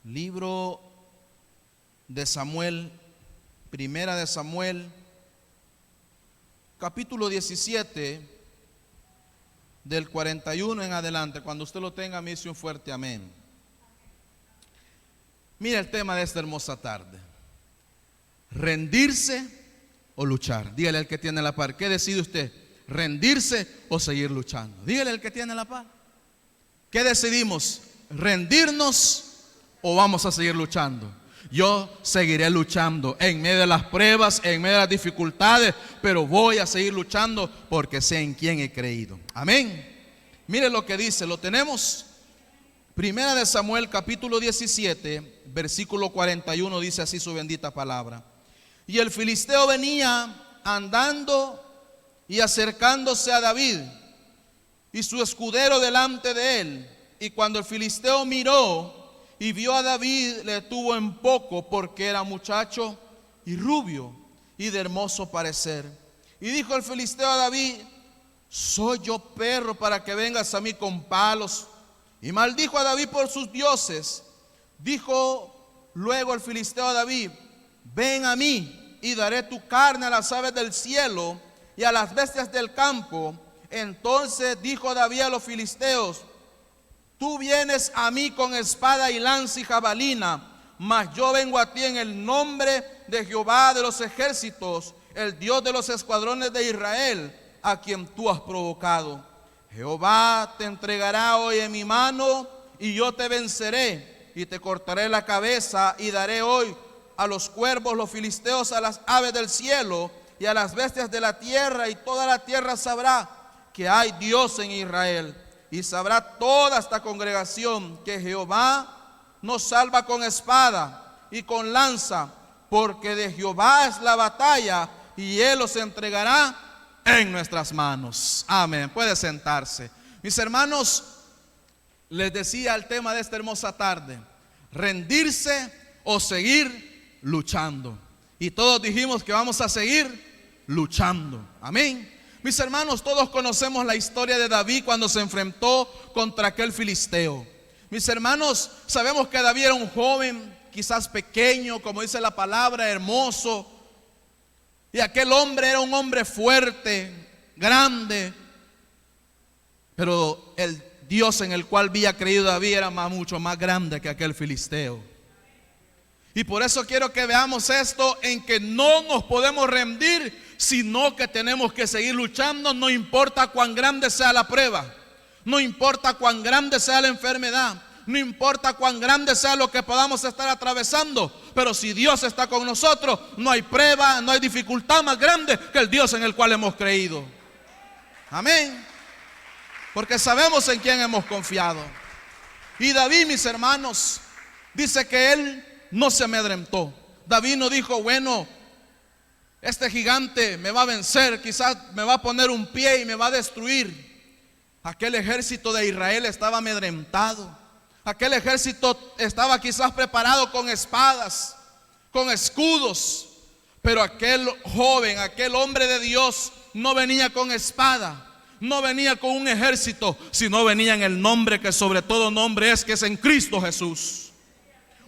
Libro de Samuel, Primera de Samuel, capítulo 17, del 41 en adelante. Cuando usted lo tenga, me dice un fuerte amén. Mira el tema de esta hermosa tarde: rendirse o luchar. Dígale al que tiene la par, ¿qué decide usted? ¿Rendirse o seguir luchando? Dígale al que tiene la par, ¿qué decidimos? ¿Rendirnos o vamos a seguir luchando? Yo seguiré luchando en medio de las pruebas, en medio de las dificultades, pero voy a seguir luchando porque sé en quién he creído. Amén. Mire lo que dice, lo tenemos. Primera de Samuel, capítulo 17, versículo 41, dice así su bendita palabra: y el filisteo venía andando y acercándose a David, y su escudero delante de él. Y cuando el filisteo miró y vio a David, le tuvo en poco, porque era muchacho y rubio y de hermoso parecer. Y dijo el filisteo a David: ¿soy yo perro para que vengas a mí con palos? Y maldijo a David por sus dioses. Dijo luego el filisteo a David: ven a mí y daré tu carne a las aves del cielo y a las bestias del campo. Entonces dijo David a los filisteos: tú vienes a mí con espada y lanza y jabalina, mas yo vengo a ti en el nombre de Jehová de los ejércitos, el Dios de los escuadrones de Israel, a quien tú has provocado. Jehová te entregará hoy en mi mano, y yo te venceré, y te cortaré la cabeza, y daré hoy a los cuervos, los filisteos, a las aves del cielo, y a las bestias de la tierra, y toda la tierra sabrá que hay Dios en Israel. Y sabrá toda esta congregación que Jehová nos salva con espada y con lanza, porque de Jehová es la batalla, y Él los entregará en nuestras manos. Amén. Puede sentarse. Mis hermanos, les decía el tema de esta hermosa tarde: rendirse o seguir luchando. Y todos dijimos que vamos a seguir luchando. Amén. Mis hermanos, todos conocemos la historia de David cuando se enfrentó contra aquel filisteo. Mis hermanos, sabemos que David era un joven, quizás pequeño, como dice la palabra, hermoso. Y aquel hombre era un hombre fuerte, grande. Pero el Dios en el cual había creído David era mucho más grande que aquel filisteo. Y por eso quiero que veamos esto, en que no nos podemos rendir, sino que tenemos que seguir luchando. No importa cuán grande sea la prueba, no importa cuán grande sea la enfermedad, no importa cuán grande sea lo que podamos estar atravesando, pero si Dios está con nosotros, no hay prueba, no hay dificultad más grande que el Dios en el cual hemos creído. Amén. Porque sabemos en quién hemos confiado. Y David, mis hermanos, dice que él no se amedrentó. David no dijo: bueno, este gigante me va a vencer, quizás me va a poner un pie y me va a destruir. Aquel ejército de Israel estaba amedrentado. Aquel ejército estaba quizás preparado con espadas, con escudos. Pero aquel joven, aquel hombre de Dios, no venía con espada, no venía con un ejército, sino venía en el nombre que sobre todo nombre es, que es en Cristo Jesús.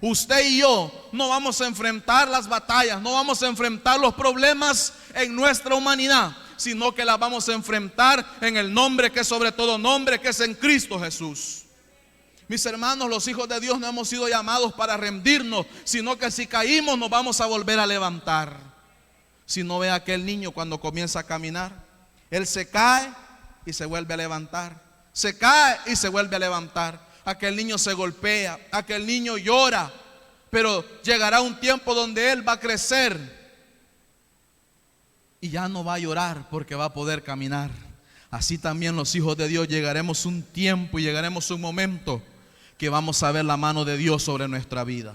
Usted y yo no vamos a enfrentar las batallas, no vamos a enfrentar los problemas en nuestra humanidad, sino que las vamos a enfrentar en el nombre que es sobre todo nombre, que es en Cristo Jesús. Mis hermanos, los hijos de Dios no hemos sido llamados para rendirnos, sino que si caímos nos vamos a volver a levantar. Si no ve a aquel niño cuando comienza a caminar, él se cae y se vuelve a levantar, se cae y se vuelve a levantar. Aquel niño se golpea, aquel niño llora, pero llegará un tiempo donde él va a crecer y ya no va a llorar porque va a poder caminar. Así también los hijos de Dios llegaremos un tiempo y llegaremos un momento que vamos a ver la mano de Dios sobre nuestra vida.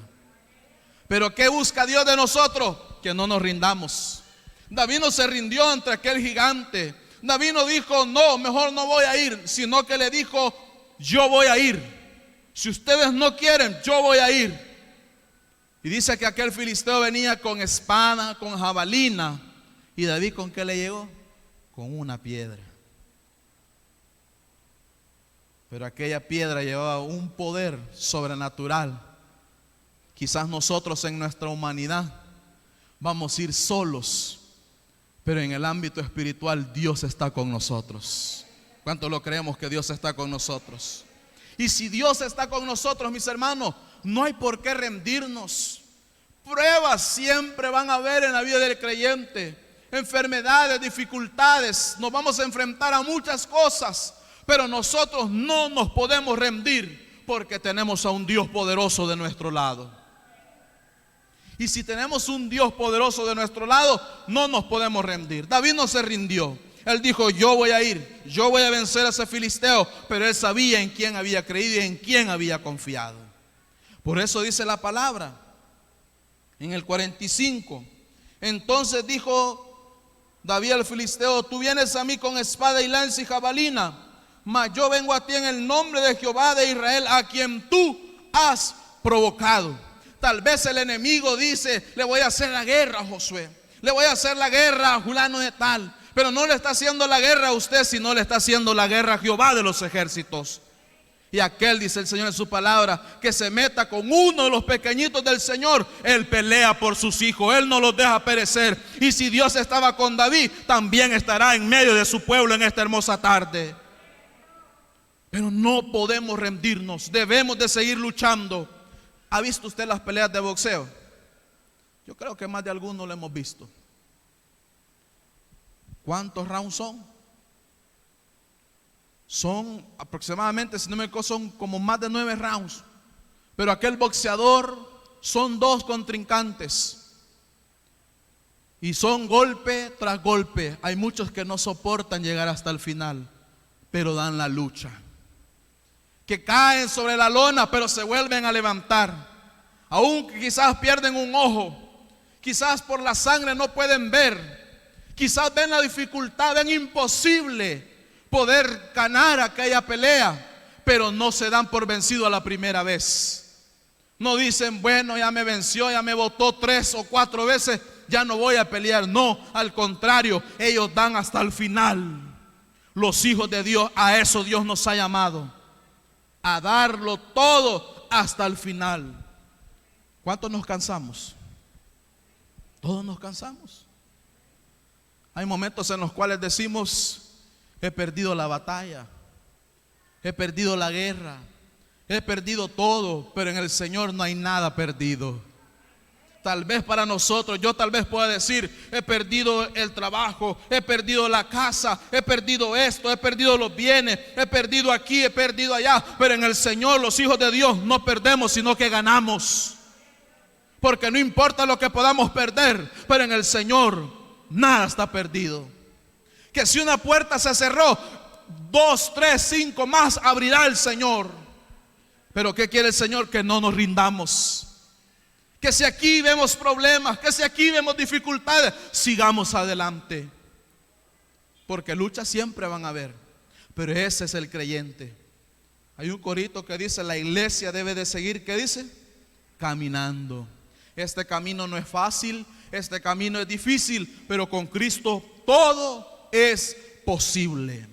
Pero ¿qué busca Dios de nosotros? Que no nos rindamos. David no se rindió ante aquel gigante. David no dijo: no, mejor no voy a ir, sino que le dijo: yo voy a ir. Si ustedes no quieren, yo voy a ir. Y dice que aquel filisteo venía con espada, con jabalina. ¿Y David con qué le llegó? Con una piedra. Pero aquella piedra llevaba un poder sobrenatural Quizás nosotros en nuestra humanidad vamos a ir solos, pero en el ámbito espiritual Dios está con nosotros. ¿Cuánto lo creemos que Dios está con nosotros? Y si Dios está con nosotros, mis hermanos, no hay por qué rendirnos. Pruebas siempre van a haber en la vida del creyente. Enfermedades, dificultades. Nos vamos a enfrentar a muchas cosas, pero nosotros no nos podemos rendir porque tenemos a un Dios poderoso de nuestro lado. Y si tenemos un Dios poderoso de nuestro lado, no nos podemos rendir. David no se rindió. Él dijo: yo voy a ir, yo voy a vencer a ese filisteo. Pero él sabía en quién había creído y en quién había confiado. Por eso dice la palabra en el 45. Entonces dijo David al filisteo: tú vienes a mí con espada y lanza y jabalina, mas yo vengo a ti en el nombre de Jehová de Israel, a quien tú has provocado. Tal vez el enemigo dice: le voy a hacer la guerra a Josué, le voy a hacer la guerra a fulano de tal. Pero no le está haciendo la guerra a usted, sino le está haciendo la guerra a Jehová de los ejércitos. Y aquel, dice el Señor en su palabra, que se meta con uno de los pequeñitos del Señor, Él pelea por sus hijos, Él no los deja perecer. Y si Dios estaba con David, también estará en medio de su pueblo en esta hermosa tarde. Pero no podemos rendirnos, debemos de seguir luchando. ¿Ha visto usted las peleas de boxeo? Yo creo que más de algunos lo hemos visto. ¿Cuántos rounds son? Son aproximadamente, si no me equivoco, son como más de 9 rounds. Pero aquel boxeador son 2 contrincantes. Y son golpe tras golpe. Hay muchos que no soportan llegar hasta el final, pero dan la lucha. Que caen sobre la lona, pero se vuelven a levantar. Aunque quizás pierden un ojo, quizás por la sangre no pueden ver, quizás ven la dificultad, ven imposible poder ganar aquella pelea, pero no se dan por vencido a la primera vez. No dicen: bueno, ya me venció, ya me botó 3 o 4 veces, ya no voy a pelear. No, al contrario, ellos dan hasta el final. Los hijos de Dios, a eso Dios nos ha llamado, a darlo todo hasta el final. ¿Cuántos nos cansamos? Todos nos cansamos. Hay momentos en los cuales decimos: he perdido la batalla, he perdido la guerra, he perdido todo, pero en el Señor no hay nada perdido. Tal vez para nosotros, yo tal vez pueda decir: he perdido el trabajo, he perdido la casa, he perdido esto, he perdido los bienes, he perdido aquí, he perdido allá. Pero en el Señor, los hijos de Dios, no perdemos, sino que ganamos. Porque no importa lo que podamos perder, pero en el Señor nada está perdido. Que si una puerta se cerró, 2, 3, 5 más abrirá el Señor. Pero ¿qué quiere el Señor? Que no nos rindamos. Que si aquí vemos problemas, que si aquí vemos dificultades, sigamos adelante. Porque luchas siempre van a haber, pero ese es el creyente. Hay un corito que dice: la iglesia debe de seguir, ¿qué dice? Caminando. Este camino no es fácil, este camino es difícil, pero con Cristo todo es posible.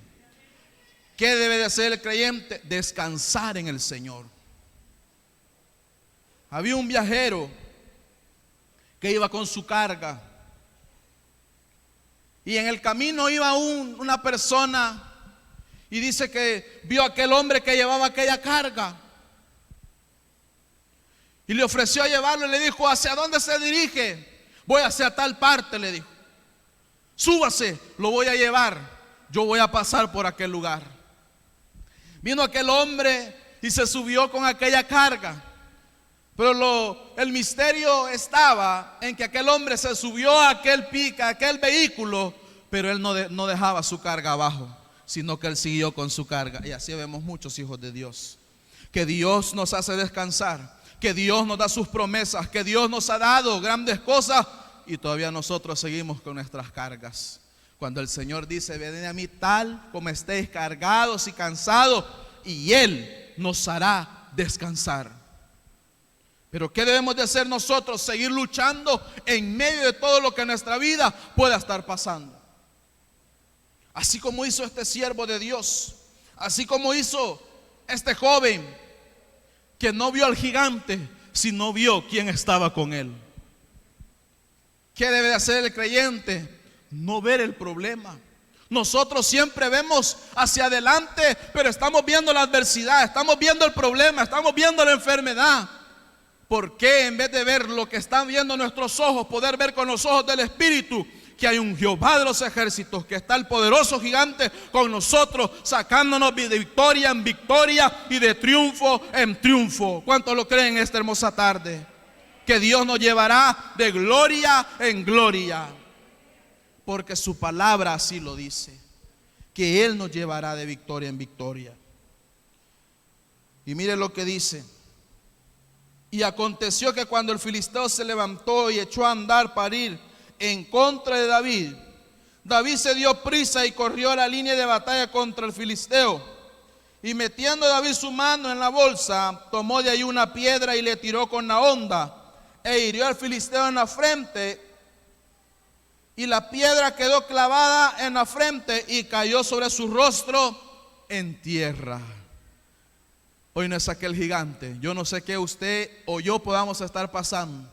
¿Qué debe de hacer el creyente? Descansar en el Señor. Había un viajero que iba con su carga, y en el camino iba una persona, y dice que vio a aquel hombre que llevaba aquella carga y le ofreció llevarlo, y le dijo: ¿hacia dónde se dirige? Voy hacia tal parte, le dijo. Súbase, lo voy a llevar, yo voy a pasar por aquel lugar. Vino aquel hombre y se subió con aquella carga. Pero el misterio estaba en que aquel hombre se subió a aquel vehículo, pero él no dejaba su carga abajo, sino que él siguió con su carga. Y así vemos muchos hijos de Dios, que Dios nos hace descansar, que Dios nos da sus promesas, que Dios nos ha dado grandes cosas, y todavía nosotros seguimos con nuestras cargas. Cuando el Señor dice: venid a mí tal como estéis cargados y cansados, y Él nos hará descansar. Pero ¿qué debemos de hacer nosotros? Seguir luchando en medio de todo lo que en nuestra vida pueda estar pasando. Así como hizo este siervo de Dios, así como hizo este joven que no vio al gigante, si no vio quién estaba con él? ¿Qué debe de hacer el creyente? No ver el problema. Nosotros siempre vemos hacia adelante, pero estamos viendo la adversidad, estamos viendo el problema, estamos viendo la enfermedad. ¿Por qué en vez de ver lo que están viendo nuestros ojos, poder ver con los ojos del Espíritu que hay un Jehová de los ejércitos, que está el poderoso gigante con nosotros, sacándonos de victoria en victoria y de triunfo en triunfo? ¿Cuántos lo creen esta hermosa tarde? Que Dios nos llevará de gloria en gloria, porque su palabra así lo dice, que Él nos llevará de victoria en victoria. Y mire lo que dice: y aconteció que cuando el filisteo se levantó y echó a andar para ir en contra de David, David se dio prisa y corrió a la línea de batalla contra el filisteo. Y metiendo David su mano en la bolsa, tomó de ahí una piedra y le tiró con la honda, e hirió al filisteo en la frente, y la piedra quedó clavada en la frente y cayó sobre su rostro en tierra. Hoy no es aquel gigante. Yo no sé qué usted o yo podamos estar pasando,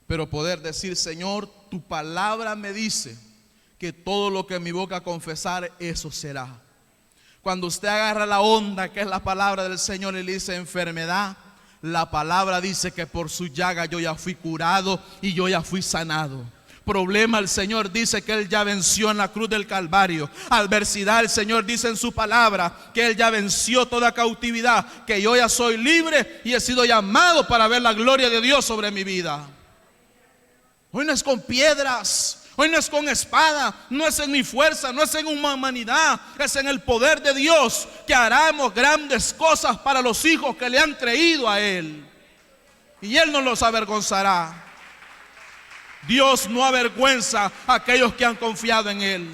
pero poder decir: Señor, tu palabra me dice que todo lo que mi boca confesar, eso será. Cuando usted agarra la onda, que es la palabra del Señor, y le dice enfermedad, la palabra dice que por su llaga yo ya fui curado y yo ya fui sanado. Problema, el Señor dice que Él ya venció en la cruz del Calvario. Adversidad, el Señor dice en su palabra que Él ya venció toda cautividad, que yo ya soy libre y he sido llamado para ver la gloria de Dios sobre mi vida. Hoy no es con piedras, hoy no es con espada, no es en mi fuerza, no es en una humanidad, es en el poder de Dios que haremos grandes cosas para los hijos que le han creído a Él, y Él no los avergonzará. Dios no avergüenza a aquellos que han confiado en Él.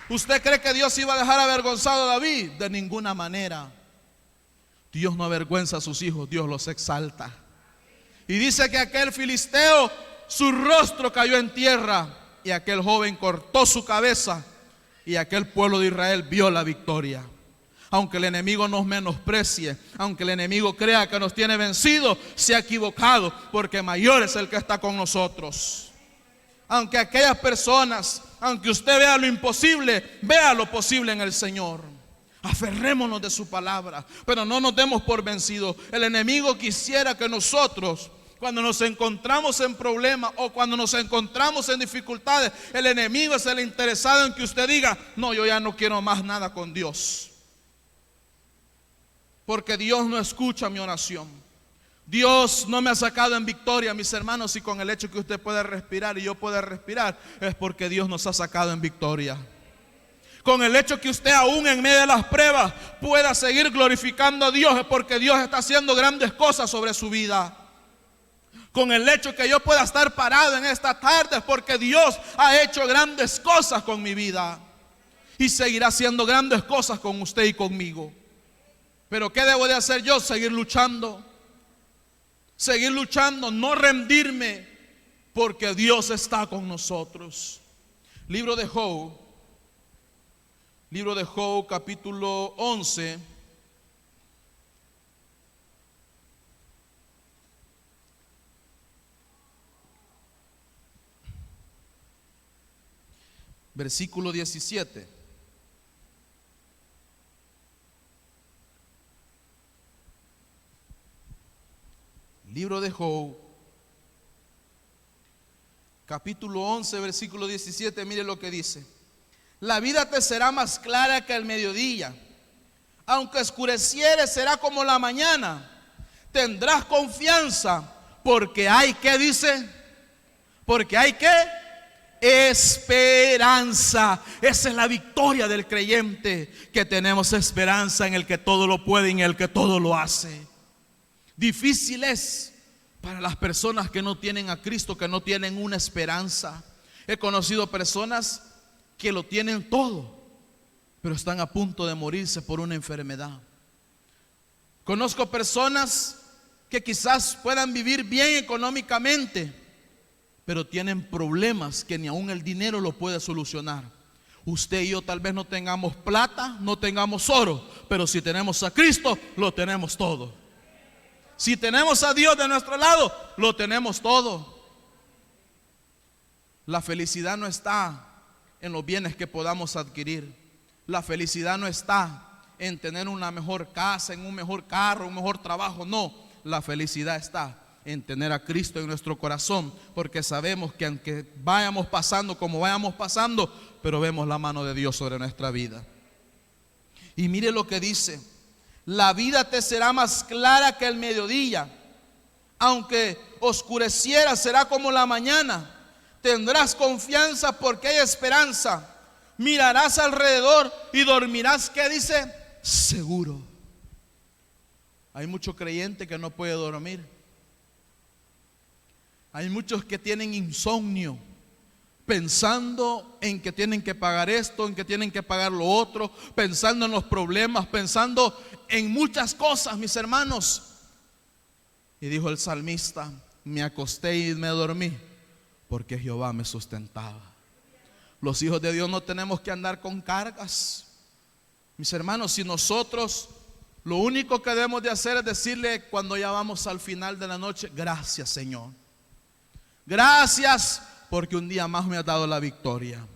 ¿Usted cree que Dios iba a dejar avergonzado a David? De ninguna manera. Dios no avergüenza a sus hijos, Dios los exalta. Y dice que aquel filisteo, su rostro cayó en tierra, y aquel joven cortó su cabeza, y aquel pueblo de Israel vio la victoria. Aunque el enemigo nos menosprecie, aunque el enemigo crea que nos tiene vencido, se ha equivocado, porque mayor es el que está con nosotros. Aunque aquellas personas, aunque usted vea lo imposible, vea lo posible en el Señor. Aferrémonos de su palabra, pero no nos demos por vencidos. El enemigo quisiera que nosotros, cuando nos encontramos en problemas o cuando nos encontramos en dificultades, el enemigo es el interesado en que usted diga: no, yo ya no quiero más nada con Dios, porque Dios no escucha mi oración. Dios no me ha sacado en victoria, mis hermanos, y con el hecho que usted pueda respirar y yo pueda respirar, es porque Dios nos ha sacado en victoria. Con el hecho que usted aún en medio de las pruebas pueda seguir glorificando a Dios, es porque Dios está haciendo grandes cosas sobre su vida. Con el hecho que yo pueda estar parado en esta tarde, es porque Dios ha hecho grandes cosas con mi vida y seguirá haciendo grandes cosas con usted y conmigo. Pero ¿qué debo de hacer yo? Seguir luchando, no rendirme, porque Dios está con nosotros. Libro de Job, capítulo 11. Versículo 17. Libro de Job, capítulo 11, versículo 17, mire lo que dice: la vida te será más clara que el mediodía, aunque oscureciere será como la mañana. Tendrás confianza, porque hay, ¿qué dice? Porque hay, ¿qué? Esperanza. Esa es la victoria del creyente, que tenemos esperanza en el que todo lo puede y en el que todo lo hace. Difícil es para las personas que no tienen a Cristo, que no tienen una esperanza. He conocido personas que lo tienen todo, pero están a punto de morirse por una enfermedad. Conozco personas que quizás puedan vivir bien económicamente, pero tienen problemas que ni aún el dinero lo puede solucionar. Usted y yo tal vez no tengamos plata, no tengamos oro, pero si tenemos a Cristo, lo tenemos todo. Si tenemos a Dios de nuestro lado, lo tenemos todo. La felicidad no está en los bienes que podamos adquirir. La felicidad no está en tener una mejor casa, en un mejor carro, un mejor trabajo. No, la felicidad está en tener a Cristo en nuestro corazón, porque sabemos que aunque vayamos pasando como vayamos pasando, pero vemos la mano de Dios sobre nuestra vida. Y mire lo que dice: la vida te será más clara que el mediodía, aunque oscureciera será como la mañana. Tendrás confianza porque hay esperanza. Mirarás alrededor y dormirás, ¿qué dice? Seguro. Hay muchos creyentes que no pueden dormir. Hay muchos que tienen insomnio, pensando en que tienen que pagar esto, en que tienen que pagar lo otro, pensando en los problemas, pensando en muchas cosas, mis hermanos. Y dijo el salmista: me acosté y me dormí, porque Jehová me sustentaba. Los hijos de Dios no tenemos que andar con cargas, mis hermanos. Si nosotros lo único que debemos de hacer es decirle cuando ya vamos al final de la noche: gracias, Señor, gracias porque un día más me has dado la victoria.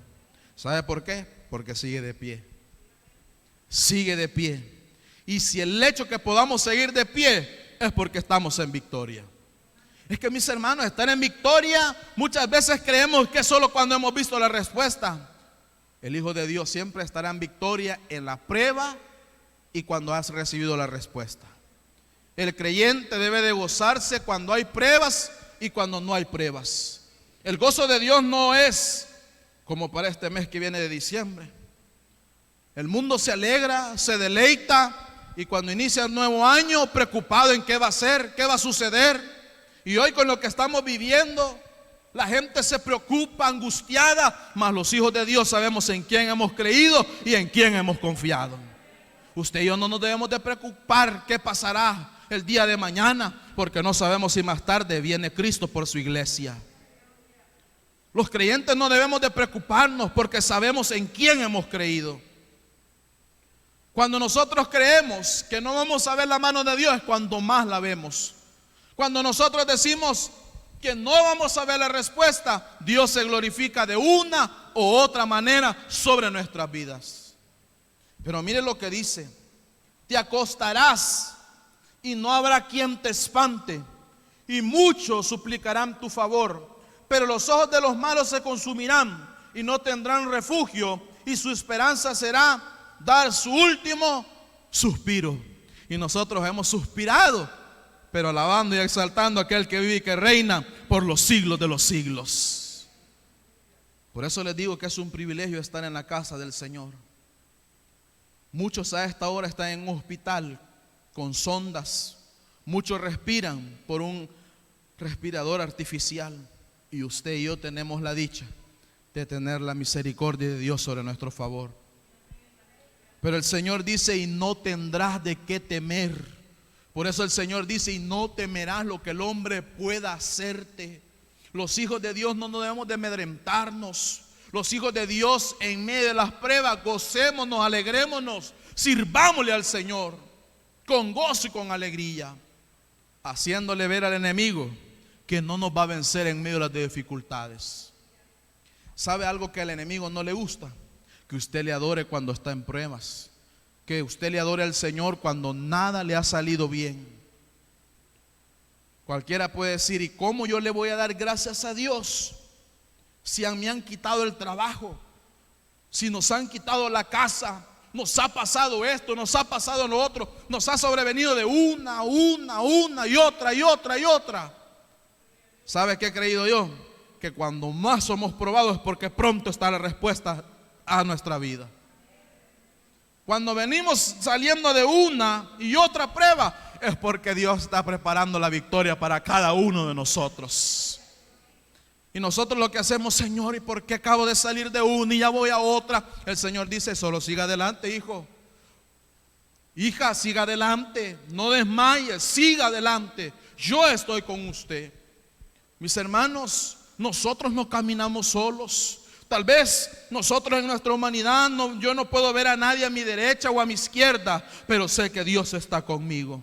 ¿Sabe por qué? Porque sigue de pie. Sigue de pie. Y si el hecho que podamos seguir de pie es porque estamos en victoria. Es que, mis hermanos, estar en victoria muchas veces creemos que es solo cuando hemos visto la respuesta. El Hijo de Dios siempre estará en victoria en la prueba y cuando has recibido la respuesta. El creyente debe de gozarse cuando hay pruebas y cuando no hay pruebas. El gozo de Dios no es como para este mes que viene de diciembre. El mundo se alegra, se deleita, y cuando inicia el nuevo año, preocupado en qué va a ser, qué va a suceder. Y hoy, con lo que estamos viviendo, la gente se preocupa, angustiada, mas los hijos de Dios sabemos en quién hemos creído y en quién hemos confiado. Usted y yo no nos debemos de preocupar qué pasará el día de mañana, porque no sabemos si más tarde viene Cristo por su iglesia. Los creyentes no debemos de preocuparnos porque sabemos en quién hemos creído. Cuando nosotros creemos que no vamos a ver la mano de Dios es cuando más la vemos. Cuando nosotros decimos que no vamos a ver la respuesta, Dios se glorifica de una u otra manera sobre nuestras vidas. Pero mire lo que dice: te acostarás y no habrá quien te espante, y muchos suplicarán tu favor, pero los ojos de los malos se consumirán y no tendrán refugio, y su esperanza será dar su último suspiro. Y nosotros hemos suspirado, pero alabando y exaltando a aquel que vive y que reina por los siglos de los siglos. Por eso les digo que es un privilegio estar en la casa del Señor. Muchos a esta hora están en un hospital con sondas. Muchos respiran por un respirador artificial. Y usted y yo tenemos la dicha de tener la misericordia de Dios sobre nuestro favor. Pero el Señor dice: y no tendrás de qué temer. Por eso el Señor dice: y no temerás lo que el hombre pueda hacerte. Los hijos de Dios no nos debemos de amedrentarnos. Los hijos de Dios, en medio de las pruebas, gocémonos, alegrémonos, sirvámosle al Señor con gozo y con alegría, haciéndole ver al enemigo que no nos va a vencer en medio de las dificultades. ¿Sabe algo que al enemigo no le gusta? Que usted le adore cuando está en pruebas, que usted le adore al Señor cuando nada le ha salido bien. Cualquiera puede decir: ¿y cómo yo le voy a dar gracias a Dios si me han quitado el trabajo, si nos han quitado la casa, nos ha pasado esto, nos ha pasado lo otro, nos ha sobrevenido de una y otra? ¿Sabe qué he creído yo? Que cuando más somos probados es porque pronto está la respuesta a nuestra vida. Cuando venimos saliendo de una y otra prueba es porque Dios está preparando la victoria para cada uno de nosotros. Y nosotros lo que hacemos: Señor, ¿y por qué acabo de salir de una y ya voy a otra? El Señor dice: solo siga adelante, hijo. Hija, siga adelante, no desmayes, siga adelante. Yo estoy con usted. Mis hermanos, nosotros no caminamos solos. Tal vez nosotros en nuestra humanidad yo no puedo ver a nadie a mi derecha o a mi izquierda, pero sé que Dios está conmigo.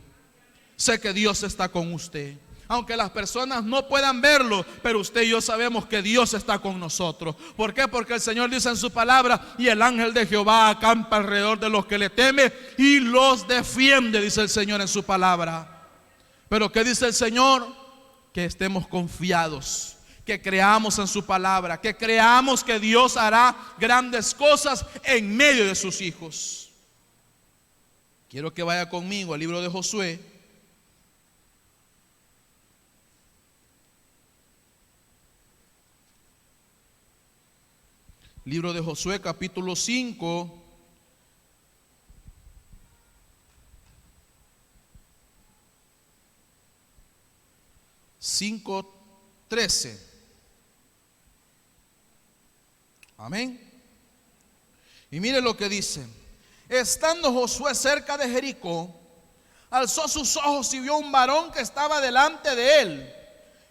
sé que Dios está con usted. Aunque las personas no puedan verlo, pero usted y yo sabemos que Dios está con nosotros. ¿Por qué? Porque el Señor dice en su palabra: y el ángel de Jehová acampa alrededor de los que le temen y los defiende, dice el Señor en su palabra. Pero ¿qué dice el Señor? Que estemos confiados, que creamos en su palabra, que creamos que Dios hará grandes cosas en medio de sus hijos. Quiero que vaya conmigo al libro de Josué. Libro de Josué, capítulo 5. Cinco 13. Amén. Y mire lo que dice: estando Josué cerca de Jericó, alzó sus ojos y vio un varón que estaba delante de él,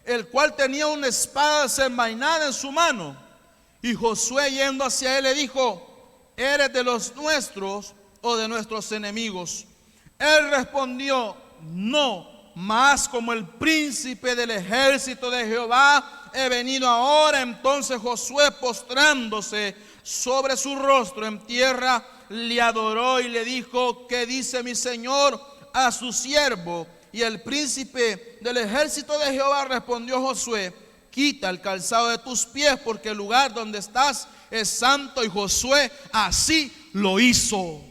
el cual tenía una espada desenvainada en su mano. Y Josué, yendo hacia él, le dijo: ¿eres de los nuestros o de nuestros enemigos? Él respondió: no, mas como el príncipe del ejército de Jehová he venido ahora. Entonces Josué, postrándose sobre su rostro en tierra, le adoró y le dijo: ¿qué dice mi señor a su siervo? Y el príncipe del ejército de Jehová respondió Josué: quita el calzado de tus pies, porque el lugar donde estás es santo. Y Josué así lo hizo.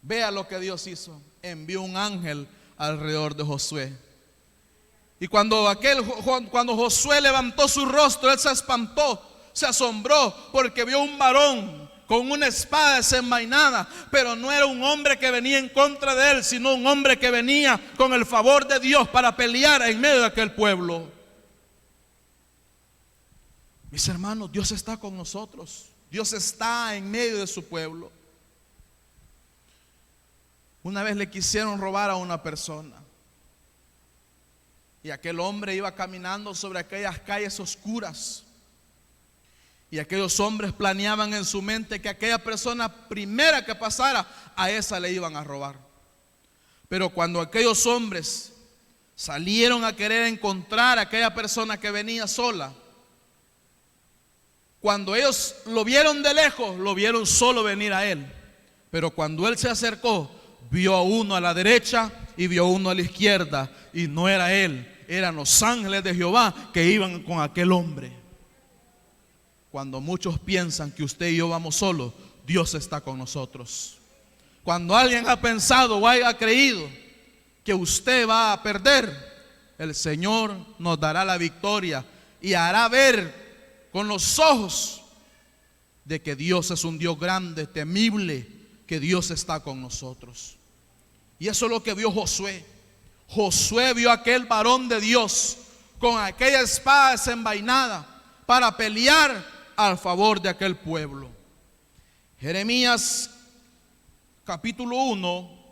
Vea lo que Dios hizo: envió un ángel alrededor de Josué. Y cuando Josué levantó su rostro, él se espantó, se asombró, porque vio un varón con una espada desenvainada. Pero no era un hombre que venía en contra de él, sino un hombre que venía con el favor de Dios para pelear en medio de aquel pueblo. Mis hermanos, Dios está con nosotros. Dios está en medio de su pueblo. Una vez le quisieron robar a una persona, y aquel hombre iba caminando sobre aquellas calles oscuras, y aquellos hombres planeaban en su mente que aquella persona primera que pasara, a esa le iban a robar. Pero cuando aquellos hombres salieron a querer encontrar a aquella persona que venía sola, cuando ellos lo vieron de lejos, lo vieron solo venir a él. Pero cuando él se acercó, vio a uno a la derecha y vio a uno a la izquierda, y no era él, eran los ángeles de Jehová que iban con aquel hombre. Cuando muchos piensan que usted y yo vamos solos, Dios está con nosotros. Cuando alguien ha pensado o haya creído que usted va a perder, el Señor nos dará la victoria y hará ver con los ojos de que Dios es un Dios grande, temible, que Dios está con nosotros. Y eso es lo que vio Josué. Josué vio a aquel varón de Dios con aquella espada desenvainada para pelear al favor de aquel pueblo. Jeremías capítulo 1.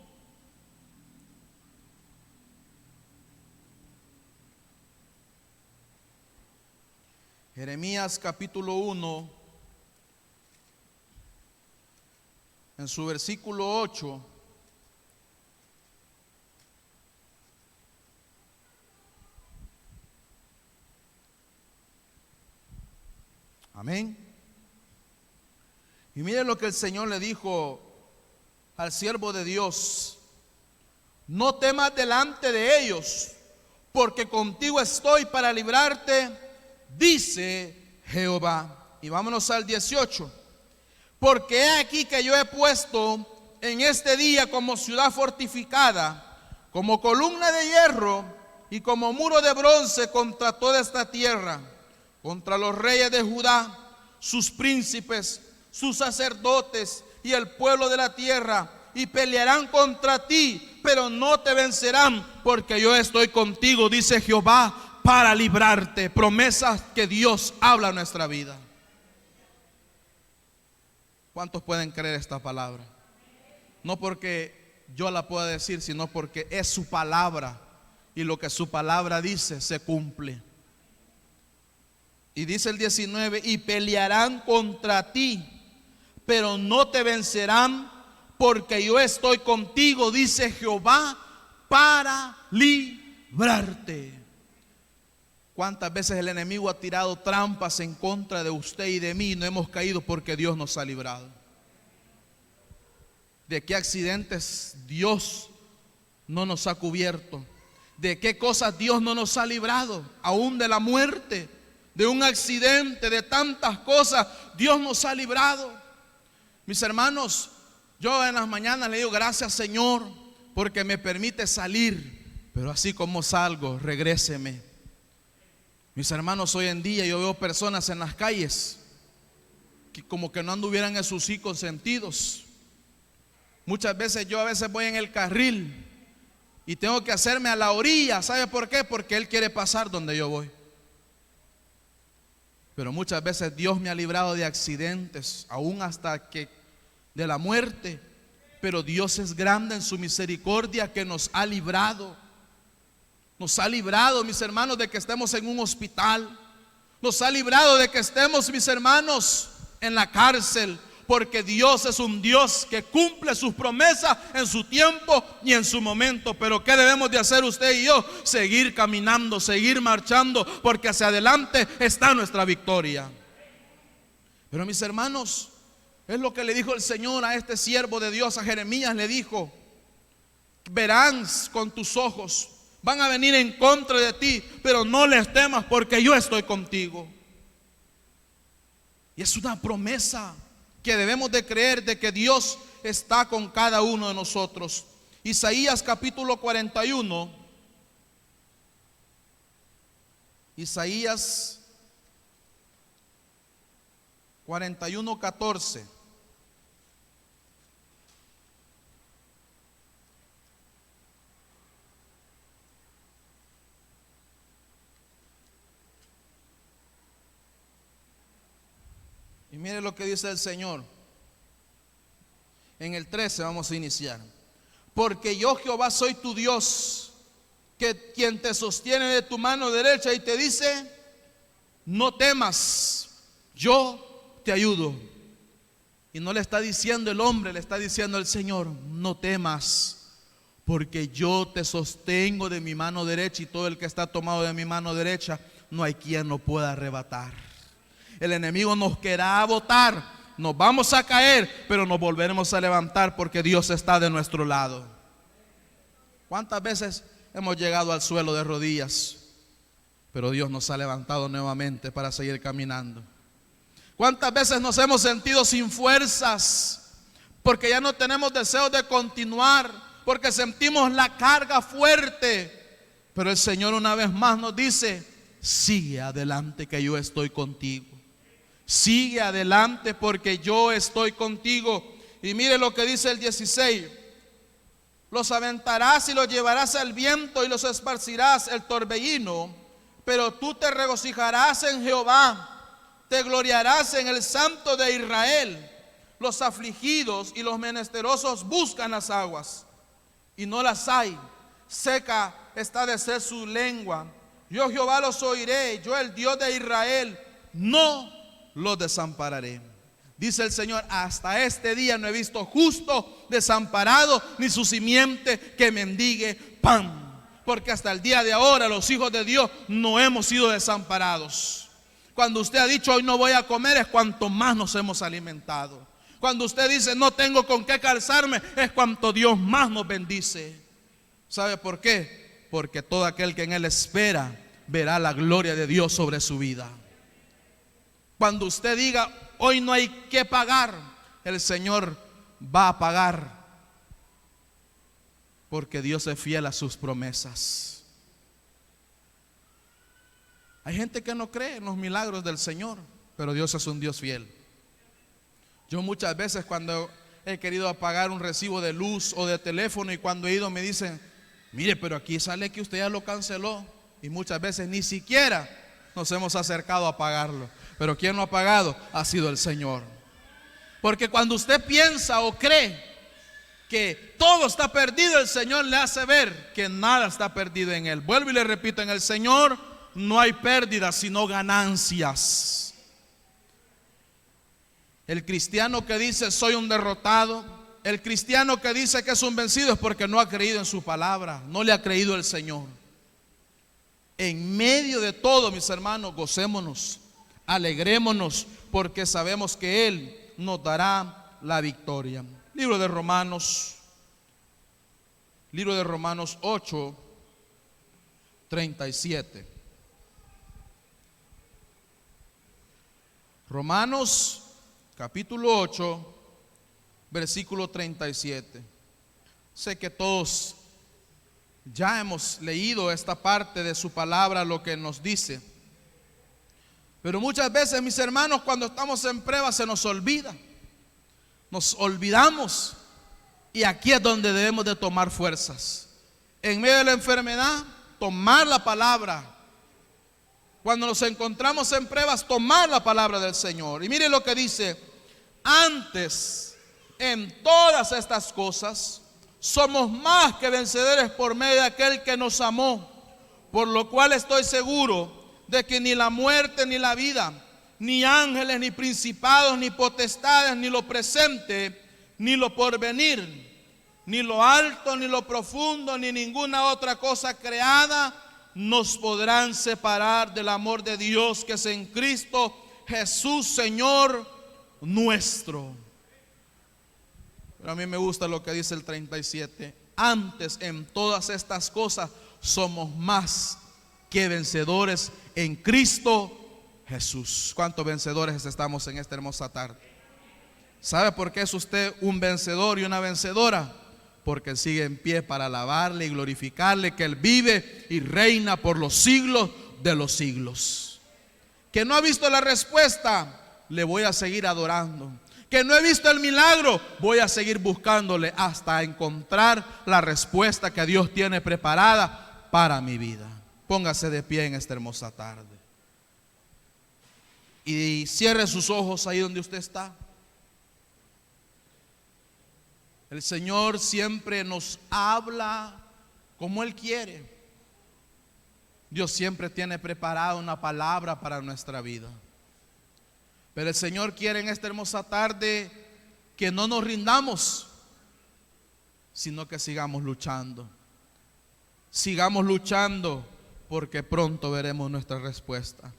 Jeremías capítulo 1, en su versículo 8. Amén. Y mire lo que el Señor le dijo al siervo de Dios: no temas delante de ellos, porque contigo estoy para librarte, dice Jehová. Y vámonos al 18. Porque he aquí que yo he puesto en este día como ciudad fortificada, como columna de hierro y como muro de bronce contra toda esta tierra, contra los reyes de Judá, sus príncipes, sus sacerdotes y el pueblo de la tierra, y pelearán contra ti, pero no te vencerán, porque yo estoy contigo, dice Jehová, para librarte. Promesas que Dios habla en nuestra vida. ¿Cuántos pueden creer esta palabra? No porque yo la pueda decir, sino porque es su palabra, y lo que su palabra dice se cumple. Y dice el 19: y pelearán contra ti, pero no te vencerán, porque yo estoy contigo, dice Jehová, para librarte. ¿Cuántas veces el enemigo ha tirado trampas en contra de usted y de mí y no hemos caído porque Dios nos ha librado? ¿De qué accidentes Dios no nos ha cubierto? ¿De qué cosas Dios no nos ha librado? Aún de la muerte, de un accidente, de tantas cosas Dios nos ha librado. Mis hermanos, yo en las mañanas le digo gracias, Señor, porque me permite salir, pero así como salgo, regréseme. Mis hermanos, hoy en día yo veo personas en las calles que como que no anduvieran en sus hijos sentidos. Muchas veces yo voy en el carril y tengo que hacerme a la orilla. ¿Sabe por qué? Porque Él quiere pasar donde yo voy. Pero muchas veces Dios me ha librado de accidentes, aún hasta que de la muerte. Pero Dios es grande en su misericordia, que nos ha librado. Nos ha librado, mis hermanos, de que estemos en un hospital. Nos ha librado de que estemos, mis hermanos, en la cárcel. Porque Dios es un Dios que cumple sus promesas en su tiempo y en su momento. Pero ¿qué debemos de hacer usted y yo? Seguir caminando, seguir marchando, porque hacia adelante está nuestra victoria. Pero mis hermanos, es lo que le dijo el Señor a este siervo de Dios, a Jeremías. Le dijo: verán con tus ojos, van a venir en contra de ti, pero no les temas, porque yo estoy contigo. Y es una promesa que debemos de creer, de que Dios está con cada uno de nosotros. Isaías capítulo 41. Isaías 41:14. Y mire lo que dice el Señor. En el 13 vamos a iniciar. Porque yo, Jehová, soy tu Dios, que quien te sostiene de tu mano derecha y te dice: no temas, yo te ayudo. Y no le está diciendo el hombre, le está diciendo el Señor: no temas, porque yo te sostengo de mi mano derecha, y todo el que está tomado de mi mano derecha, no hay quien lo pueda arrebatar. El enemigo nos querrá botar, nos vamos a caer, pero nos volveremos a levantar, porque Dios está de nuestro lado. ¿Cuántas veces hemos llegado al suelo de rodillas, pero Dios nos ha levantado nuevamente para seguir caminando? ¿Cuántas veces nos hemos sentido sin fuerzas, porque ya no tenemos deseos de continuar, porque sentimos la carga fuerte? Pero el Señor una vez más nos dice: sigue adelante, que yo estoy contigo. Sigue adelante, porque yo estoy contigo. Y mire lo que dice el 16: los aventarás y los llevarás al viento y los esparcirás el torbellino, pero tú te regocijarás en Jehová, te gloriarás en el Santo de Israel. Los afligidos y los menesterosos buscan las aguas y no las hay, seca está de ser su lengua. Yo, Jehová, los oiré, yo, el Dios de Israel, no los desampararé. Dice el Señor: hasta este día no he visto justo desamparado, ni su simiente que mendigue pan. Porque hasta el día de ahora los hijos de Dios no hemos sido desamparados. Cuando usted ha dicho: hoy no voy a comer, es cuanto más nos hemos alimentado. Cuando usted dice: no tengo con qué calzarme, es cuanto Dios más nos bendice. ¿Sabe por qué? Porque todo aquel que en Él espera verá la gloria de Dios sobre su vida. Cuando usted diga: hoy no hay que pagar, el Señor va a pagar, porque Dios es fiel a sus promesas. Hay gente que no cree en los milagros del Señor, pero Dios es un Dios fiel. Yo muchas veces, cuando he querido pagar un recibo de luz o de teléfono, y cuando he ido me dicen: mire, pero aquí sale que usted ya lo canceló. Y muchas veces ni siquiera nos hemos acercado a pagarlo. Pero ¿quién lo ha pagado? Ha sido el Señor. Porque cuando usted piensa o cree que todo está perdido, el Señor le hace ver que nada está perdido en Él. Vuelvo y le repito: en el Señor no hay pérdidas, sino ganancias. El cristiano que dice: soy un derrotado, el cristiano que dice que es un vencido es porque no ha creído en su palabra, no le ha creído el Señor. En medio de todo, mis hermanos, gocémonos, alegrémonos, porque sabemos que Él nos dará la victoria. Libro de Romanos 8, 37. Romanos capítulo 8, versículo 37. Sé que todos ya hemos leído esta parte de su palabra, lo que nos dice. Pero muchas veces, mis hermanos, cuando estamos en prueba se nos olvida. Nos olvidamos. Y aquí es donde debemos de tomar fuerzas. En medio de la enfermedad, tomar la palabra. Cuando nos encontramos en pruebas, tomar la palabra del Señor. Y mire lo que dice: antes, en todas estas cosas, somos más que vencedores por medio de aquel que nos amó. Por lo cual estoy seguro de que ni la muerte, ni la vida, ni ángeles, ni principados, ni potestades, ni lo presente, ni lo porvenir, ni lo alto, ni lo profundo, ni ninguna otra cosa creada nos podrán separar del amor de Dios que es en Cristo Jesús, Señor nuestro. Pero a mí me gusta lo que dice el 37. Antes, en todas estas cosas, somos más que vencedores en Cristo Jesús. ¿Cuántos vencedores estamos en esta hermosa tarde? ¿Sabe por qué es usted un vencedor y una vencedora? Porque sigue en pie para alabarle y glorificarle, que Él vive y reina por los siglos de los siglos. Que no ha visto la respuesta, le voy a seguir adorando. Que no he visto el milagro, voy a seguir buscándole hasta encontrar la respuesta que Dios tiene preparada para mi vida. Póngase de pie en esta hermosa tarde y cierre sus ojos ahí donde usted está. El Señor siempre nos habla como Él quiere. Dios siempre tiene preparada una palabra para nuestra vida. Pero el Señor quiere en esta hermosa tarde que no nos rindamos, sino que sigamos luchando. Sigamos luchando, porque pronto veremos nuestra respuesta.